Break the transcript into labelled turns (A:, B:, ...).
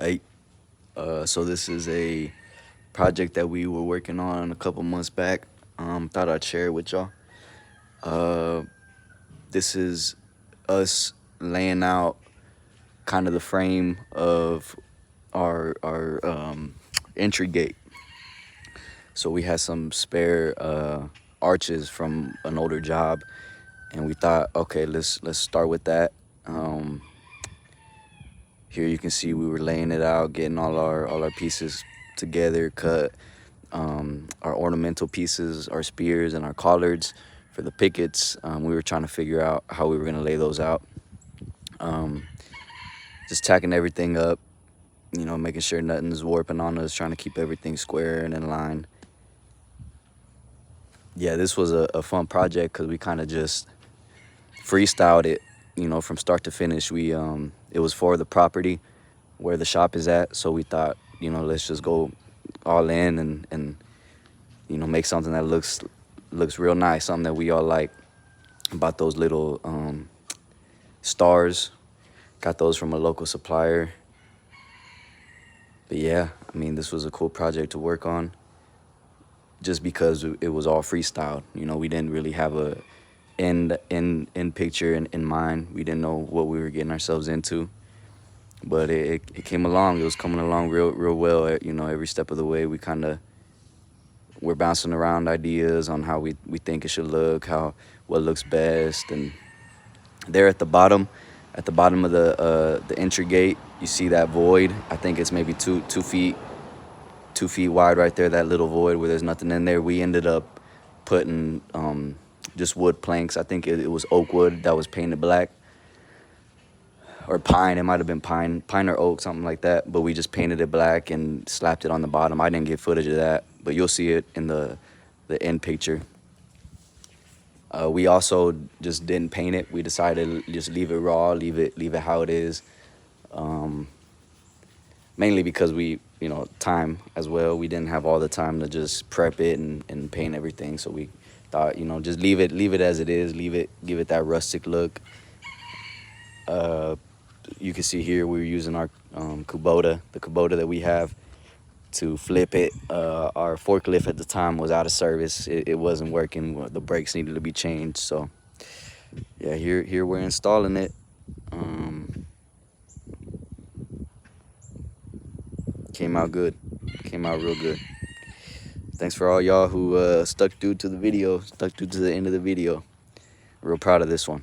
A: Hey, so this is a project that we were working on a couple months back. Thought I'd share it with y'all. Uh, this is us laying out kind of the frame of our entry gate. So we had some spare arches from an older job, and we thought, okay, let's start with that. Um, Here you can see we were laying it out, getting all our pieces together, cut our ornamental pieces, our spears and our collards for the pickets. We were trying to figure out how we were gonna lay those out. Um, just tacking everything up, making sure nothing's warping on us, trying to keep everything square and in line. Yeah, this was a fun project because we kind of just freestyled it, from start to finish. It was for the property where the shop is at, so we thought, let's just go all in and make something that looks real nice, something that we all like. About those little stars, got those from a local supplier. But yeah, I mean, this was a cool project to work on just because it was all freestyle. We didn't really have a end picture in mind. We didn't know what we were getting ourselves into, but it came along. It was coming along real well. Every step of the way, we're bouncing around ideas on how we think it should look, what looks best. And there at the bottom of the entry gate, you see that void. I think it's maybe 2 feet wide right there, that little void where there's nothing in there. We ended up putting just wood planks. I think it was oak wood that was painted black, or pine. It might have been pine or oak, something like that. But we just painted it black and slapped it on the bottom. I didn't get footage of that, but you'll see it in the end picture. We also just didn't paint it. We decided to just leave it raw, leave it how it is. Mainly because time as well. We didn't have all the time to just prep it and paint everything. So we thought, just leave it as it is. Give it that rustic look. You can see here we were using our Kubota, the Kubota that we have, to flip it. Our forklift at the time was out of service. It wasn't working. The brakes needed to be changed. So yeah, here we're installing it. Came out good. Came out real good. Thanks for all y'all who stuck through to the end of the video. Real proud of this one.